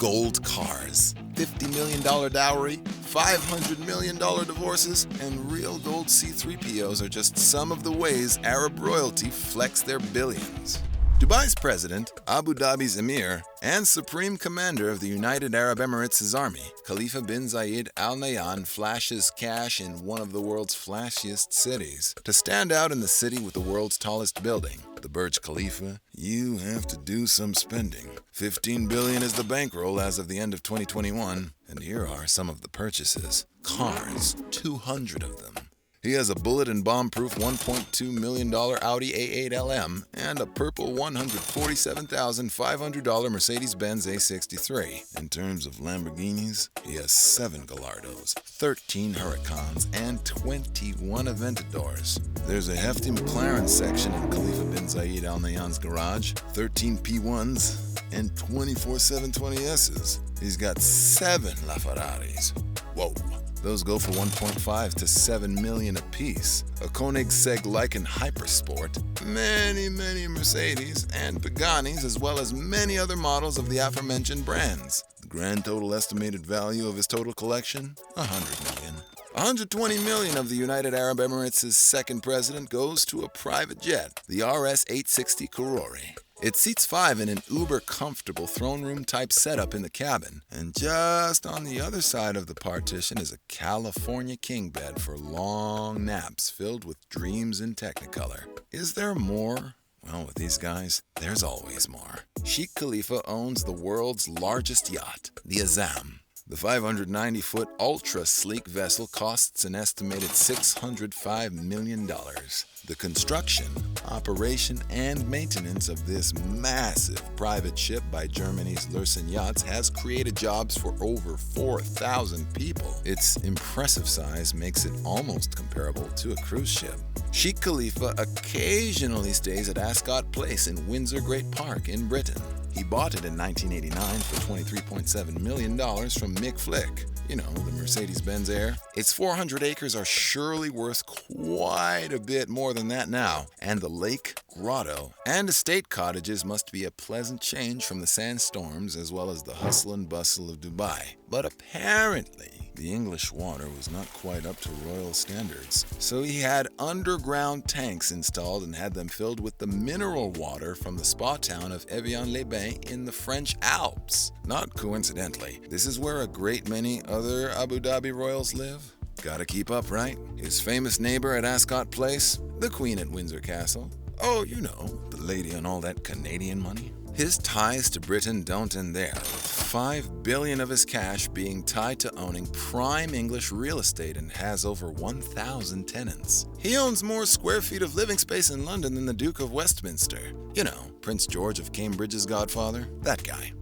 gold cars, $50 million dowry, $500 million divorces, and real gold C-3POs are just some of the ways Arab royalty flex their billions. Dubai's president, Abu Dhabi's emir, and supreme commander of the United Arab Emirates' army, Khalifa bin Zayed Al Nahyan, flashes cash in one of the world's flashiest cities. To stand out in the city with the world's tallest building, the Burj Khalifa, you have to do some spending. $15 billion is the bankroll as of the end of 2021, and here are some of the purchases. Cars, 200 of them. He has a bullet and bomb-proof $1.2 million Audi A8 LM and a purple $147,500 Mercedes-Benz A63. In terms of Lamborghinis, he has 7 Gallardos, 13 Huracans, and 21 Aventadors. There's a hefty McLaren section in Khalifa bin Zayed Al Nahyan's garage, 13 P1s, and 24 720Ss. He's got 7 LaFerraris. Whoa. Those go for $1.5 to $7 million apiece. A Koenigsegg Lykan Hypersport, many Mercedes and Pagani's, as well as many other models of the aforementioned brands. The grand total estimated value of his total collection? $100 million. $120 million of the United Arab Emirates' second president goes to a private jet, the RS-860 Karori. It seats 5 in an uber-comfortable throne room-type setup in the cabin, and just on the other side of the partition is a California king bed for long naps filled with dreams in Technicolor. Is there more? Well, with these guys, there's always more. Sheikh Khalifa owns the world's largest yacht, the Azam. The 590-foot ultra-sleek vessel costs an estimated $605 million. The construction, operation, and maintenance of this massive private ship by Germany's Lürssen Yachts has created jobs for over 4,000 people. Its impressive size makes it almost comparable to a cruise ship. Sheikh Khalifa occasionally stays at Ascot Place in Windsor Great Park in Britain. He bought it in 1989 for $23.7 million from Mick Flick, you know, the Mercedes-Benz heir. Its 400 acres are surely worth quite a bit more than that now, and the lake, grotto, and estate cottages must be a pleasant change from the sandstorms as well as the hustle and bustle of Dubai. But apparently, the English water was not quite up to royal standards, so he had underground tanks installed and had them filled with the mineral water from the spa town of Evian-les-Bains in the French Alps. Not coincidentally, this is where a great many other Abu Dhabi royals live. Gotta keep up, right? His famous neighbor at Ascot Place, the Queen at Windsor Castle. Oh, you know, the lady on all that Canadian money. His ties to Britain don't end there, with $5 billion of his cash being tied to owning prime English real estate and has over 1,000 tenants. He owns more square feet of living space in London than the Duke of Westminster. You know, Prince George of Cambridge's godfather, that guy.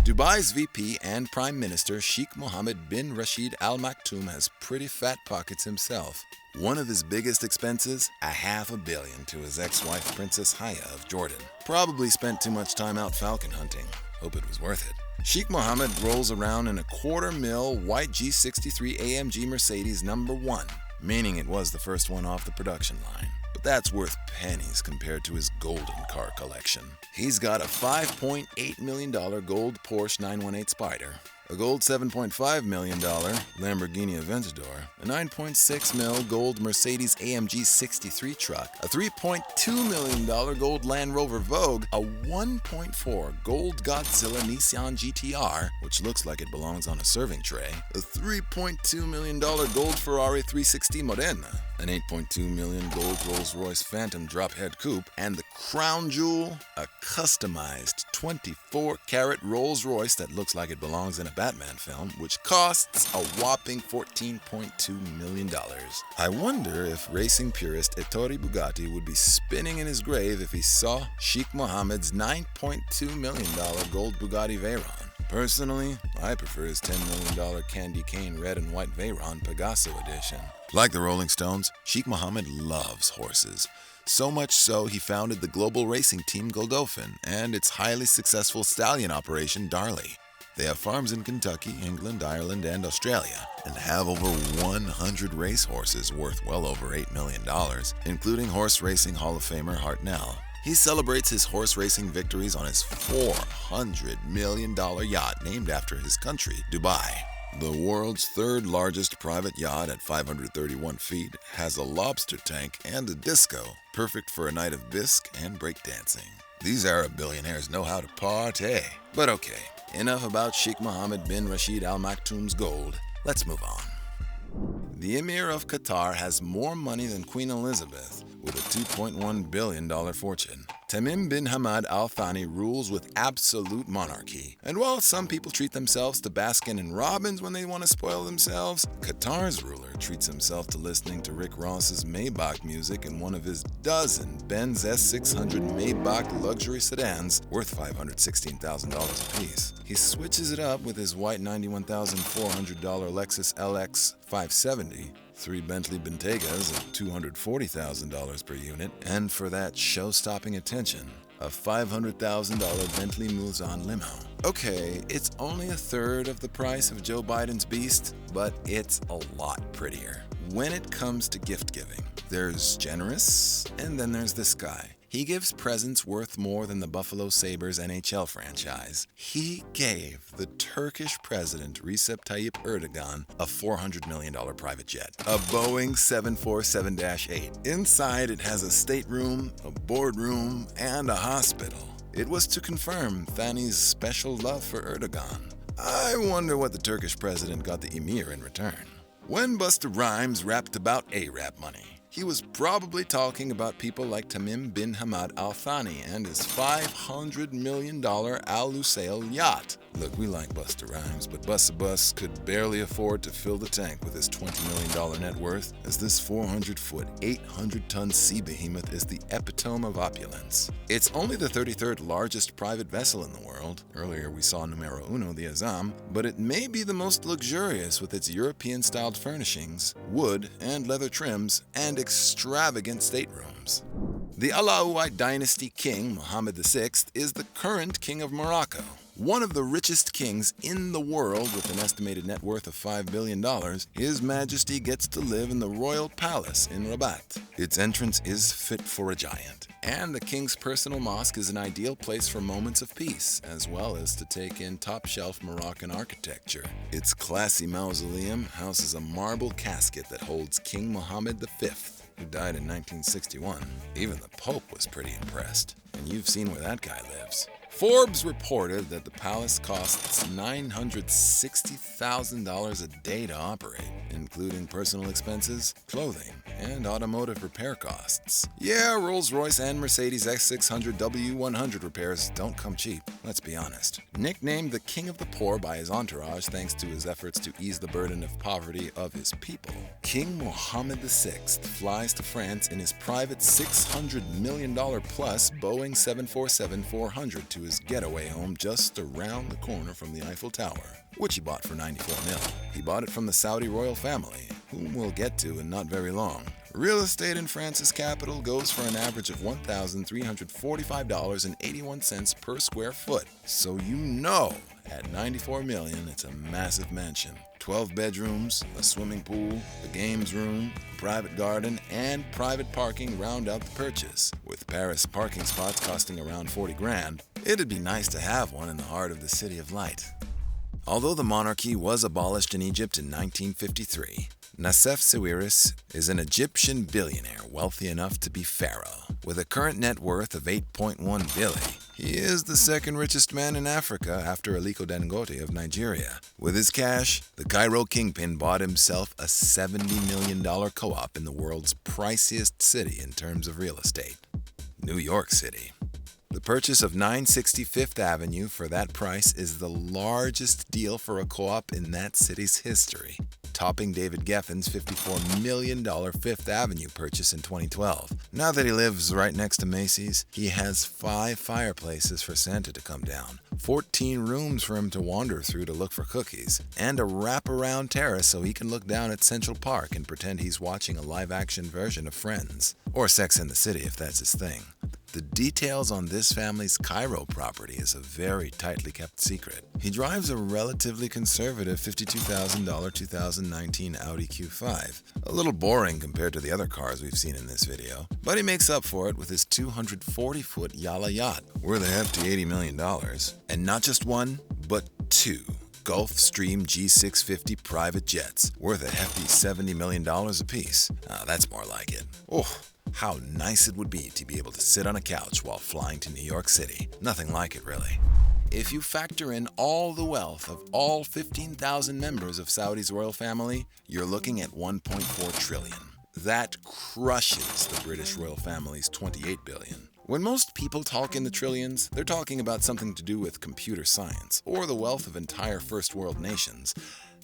Dubai's VP and Prime Minister Sheikh Mohammed bin Rashid Al Maktoum has pretty fat pockets himself. One of his biggest expenses, $500 million to his ex-wife Princess Haya of Jordan. Probably spent too much time out falcon hunting. Hope it was worth it. Sheikh Mohammed rolls around in a $250,000 white G63 AMG Mercedes number 1, meaning it was the first one off the production line. But that's worth pennies compared to his golden car collection. He's got a $5.8 million gold Porsche 918 Spyder, a gold $7.5 million Lamborghini Aventador, a $9.6 million gold Mercedes AMG 63 truck, a $3.2 million gold Land Rover Vogue, a $1.4 gold Godzilla Nissan GTR, which looks like it belongs on a serving tray, a $3.2 million gold Ferrari 360 Modena, an $8.2 million gold Rolls-Royce Phantom drop-head coupe, and the crown jewel, a customized 24-karat Rolls-Royce that looks like it belongs in a Batman film, which costs a whopping $14.2 million. I wonder if racing purist Ettore Bugatti would be spinning in his grave if he saw Sheikh Mohammed's $9.2 million gold Bugatti Veyron. Personally, I prefer his $10 million candy cane red and white Veyron Pegaso edition. Like the Rolling Stones, Sheikh Mohammed loves horses. So much so, he founded the global racing team Godolphin and its highly successful stallion operation Darley. They have farms in Kentucky, England, Ireland, and Australia, and have over 100 racehorses worth well over $8 million, including horse racing Hall of Famer Hartnell. He celebrates his horse racing victories on his $400 million yacht named after his country, Dubai. The world's third largest private yacht at 531 feet has a lobster tank and a disco, perfect for a night of bisque and breakdancing. These Arab billionaires know how to party. But okay, enough about Sheikh Mohammed bin Rashid Al Maktoum's gold. Let's move on. The Emir of Qatar has more money than Queen Elizabeth, with a $2.1 billion fortune. Tamim bin Hamad Al Thani rules with absolute monarchy. And while some people treat themselves to Baskin and Robbins when they want to spoil themselves, Qatar's ruler treats himself to listening to Rick Ross's Maybach music in one of his dozen Benz S600 Maybach luxury sedans worth $516,000 apiece. He switches it up with his white $91,400 Lexus LX 570, 3 Bentley Bentegas at $240,000 per unit, and for that show-stopping attention, a $500,000 Bentley Mulsanne limo. Okay, it's only a third of the price of Joe Biden's beast, but it's a lot prettier. When it comes to gift giving, there's generous, and then there's this guy. He gives presents worth more than the Buffalo Sabres NHL franchise. He gave the Turkish president Recep Tayyip Erdogan a $400 million private jet, a Boeing 747-8. Inside, it has a stateroom, a boardroom, and a hospital. It was to confirm Thani's special love for Erdogan. I wonder what the Turkish president got the emir in return. When Busta Rhymes rapped about Arab money, he was probably talking about people like Tamim bin Hamad Al Thani and his $500 million Al Lusail yacht. Look, we like Busta Rhymes, but Busta Bus could barely afford to fill the tank with his $20 million net worth, as this 400-foot, 800-ton sea behemoth is the epitome of opulence. It's only the 33rd largest private vessel in the world. Earlier we saw numero uno, the Azam, but it may be the most luxurious with its European-styled furnishings, wood and leather trims, and extravagant staterooms. The Alauite dynasty king, Mohammed VI, is the current king of Morocco. One of the richest kings in the world with an estimated net worth of $5 billion, His Majesty gets to live in the royal palace in Rabat. Its entrance is fit for a giant, and the king's personal mosque is an ideal place for moments of peace, as well as to take in top-shelf Moroccan architecture. Its classy mausoleum houses a marble casket that holds King Mohammed V, who died in 1961. Even the Pope was pretty impressed, and you've seen where that guy lives. Forbes reported that the palace costs $960,000 a day to operate, including personal expenses, clothing, and automotive repair costs. Yeah, Rolls-Royce and Mercedes X600 W100 repairs don't come cheap, let's be honest. Nicknamed the King of the Poor by his entourage thanks to his efforts to ease the burden of poverty of his people, King Mohammed VI flies to France in his private $600 million plus Boeing 747-400 to his getaway home just around the corner from the Eiffel Tower, which he bought for $94 million. He bought it from the Saudi royal family, whom we'll get to in not very long. Real estate in France's capital goes for an average of $1,345.81 per square foot. So you know, at $94 million, it's a massive mansion. 12 bedrooms, a swimming pool, a games room, a private garden, and private parking round out the purchase. With Paris parking spots costing around 40 grand, it'd be nice to have one in the heart of the City of Light. Although the monarchy was abolished in Egypt in 1953, Nassef Sawiris is an Egyptian billionaire wealthy enough to be pharaoh. With a current net worth of $8.1 billion, he is the second richest man in Africa after Aliko Dangote of Nigeria. With his cash, the Cairo kingpin bought himself a $70 million co-op in the world's priciest city in terms of real estate, New York City. The purchase of 960 Fifth Avenue for that price is the largest deal for a co-op in that city's history, topping David Geffen's $54 million Fifth Avenue purchase in 2012. Now that he lives right next to Macy's, he has 5 fireplaces for Santa to come down, 14 rooms for him to wander through to look for cookies, and a wraparound terrace so he can look down at Central Park and pretend he's watching a live-action version of Friends, or Sex and the City if that's his thing. The details on this family's Cairo property is a very tightly kept secret. He drives a relatively conservative $52,000 2019 Audi Q5. A little boring compared to the other cars we've seen in this video, but he makes up for it with his 240-foot Yala yacht, worth a hefty $80 million. And not just one, but two Gulfstream G650 private jets, worth a hefty $70 million apiece. That's more like it. Oh, how nice it would be to be able to sit on a couch while flying to New York City. Nothing like it, really. If you factor in all the wealth of all 15,000 members of Saudi's royal family, you're looking at $1.4 trillion. That crushes the British royal family's $28 billion. When most people talk in the trillions, they're talking about something to do with computer science or the wealth of entire first world nations,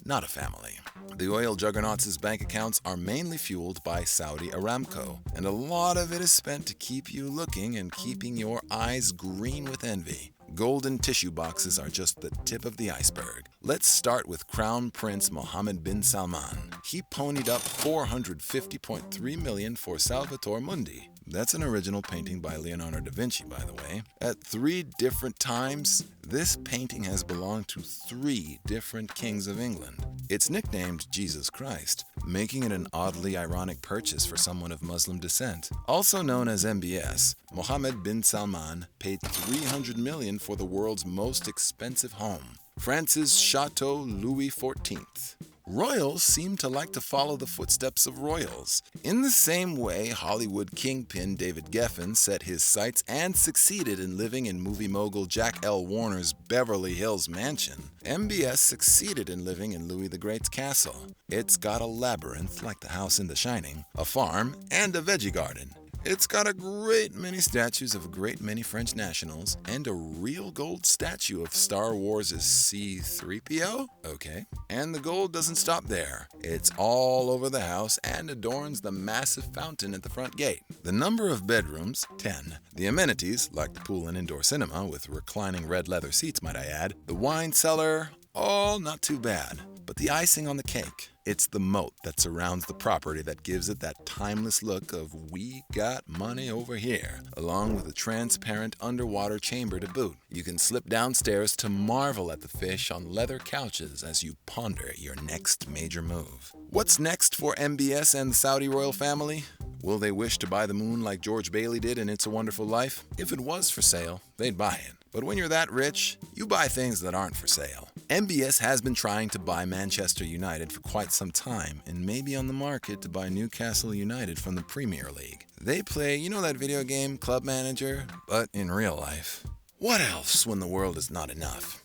not a family. The oil juggernaut's bank accounts are mainly fueled by Saudi Aramco, and a lot of it is spent to keep you looking and keeping your eyes green with envy. Golden tissue boxes are just the tip of the iceberg. Let's start with Crown Prince Mohammed bin Salman. He ponied up $450.3 million for Salvator Mundi. That's an original painting by Leonardo da Vinci, by the way. At 3 different times, this painting has belonged to 3 different kings of England. It's nicknamed Jesus Christ, making it an oddly ironic purchase for someone of Muslim descent. Also known as MBS, Mohammed bin Salman paid $300 million for the world's most expensive home, France's Chateau Louis XIV. Royals seem to like to follow the footsteps of royals. In the same way Hollywood kingpin David Geffen set his sights and succeeded in living in movie mogul Jack L. Warner's Beverly Hills mansion, MBS succeeded in living in Louis the Great's castle. It's got a labyrinth like the house in The Shining, a farm, and a veggie garden. It's got a great many statues of a great many French nationals and a real gold statue of Star Wars' C-3PO? Okay. And the gold doesn't stop there. It's all over the house and adorns the massive fountain at the front gate. The number of bedrooms, 10. The amenities, like the pool and indoor cinema with reclining red leather seats, might I add. The wine cellar, all not too bad. But the icing on the cake, it's the moat that surrounds the property that gives it that timeless look of "we got money over here," along with a transparent underwater chamber to boot. You can slip downstairs to marvel at the fish on leather couches as you ponder your next major move. What's next for MBS and the Saudi royal family? Will they wish to buy the moon like George Bailey did in It's a Wonderful Life? If it was for sale, they'd buy it. But when you're that rich, you buy things that aren't for sale. MBS has been trying to buy Manchester United for quite some time and may be on the market to buy Newcastle United from the Premier League. They play, you know that video game, Club Manager, but in real life. What else when the world is not enough?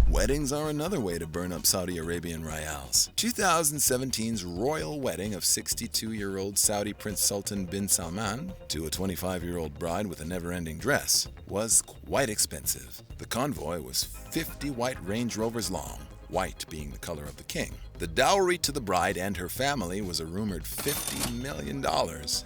Weddings are another way to burn up Saudi Arabian rials. 2017's royal wedding of 62-year-old Saudi Prince Sultan bin Salman to a 25-year-old bride with a never-ending dress was quite expensive. The convoy was 50 white Range Rovers long, white being the color of the king. The dowry to the bride and her family was a rumored $50 million,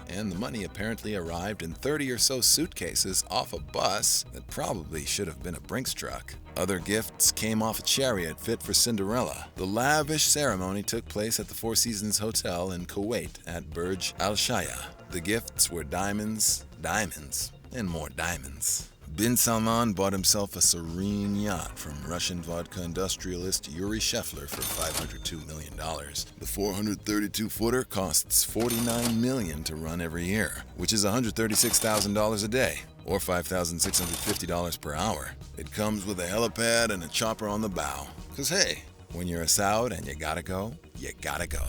and the money apparently arrived in 30 or so suitcases off a bus that probably should have been a Brinks truck. Other gifts came off a chariot fit for Cinderella. The lavish ceremony took place at the Four Seasons Hotel in Kuwait at Burj Al Shaya. The gifts were diamonds, and more diamonds. Bin Salman bought himself a serene yacht from Russian vodka industrialist Yuri Shefler for $502 million. The 432-footer costs $49 million to run every year, which is $136,000 a day, or $5,650 per hour. It comes with a helipad and a chopper on the bow. 'Cause hey, when you're a Saud and you gotta go, you gotta go.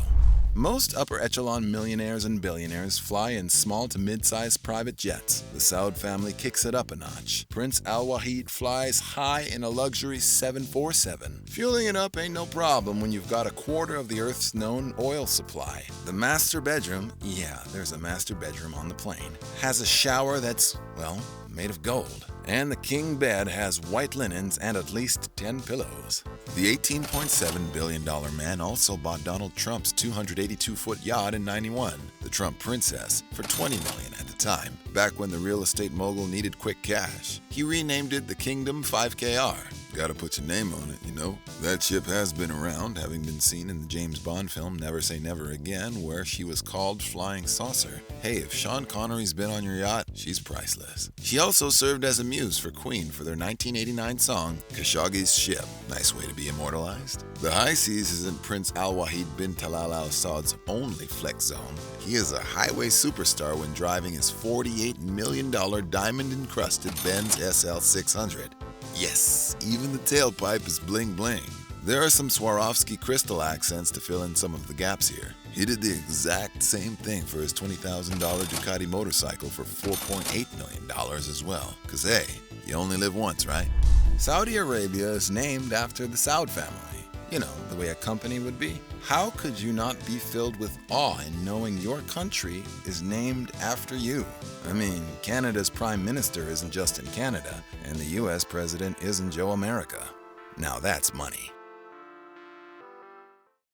Most upper-echelon millionaires and billionaires fly in small to mid-sized private jets. The Saud family kicks it up a notch. Prince Al-Waheed flies high in a luxury 747. Fueling it up ain't no problem when you've got a quarter of the Earth's known oil supply. The master bedroom, yeah, there's a master bedroom on the plane, has a shower that's, well, made of gold. And the king bed has white linens and at least 10 pillows. The $18.7 billion man also bought Donald Trump's 282-foot yacht in '91, the Trump Princess, for $20 million at the time, back when the real estate mogul needed quick cash. He renamed it the Kingdom 5KR. Gotta put your name on it, you know. That ship has been around, having been seen in the James Bond film Never Say Never Again, where she was called Flying Saucer. Hey, if Sean Connery's been on your yacht, she's priceless. She also served as a muse for Queen for their 1989 song, Khashoggi's Ship. Nice way to be immortalized. The high seas isn't Prince Al-Waheed bin Talal Al Saud's only flex zone. He is a highway superstar when driving his $48 million diamond-encrusted Benz SL 600. Yes, even the tailpipe is bling bling. There are some Swarovski crystal accents to fill in some of the gaps here. He did the exact same thing for his $20,000 Ducati motorcycle for $4.8 million as well. Cause hey, you only live once, right? Saudi Arabia is named after the Saud family. You know, the way a company would be. How could you not be filled with awe in knowing your country is named after you? I mean, Canada's Prime Minister isn't just in Canada, and the US President isn't Joe America. Now that's money.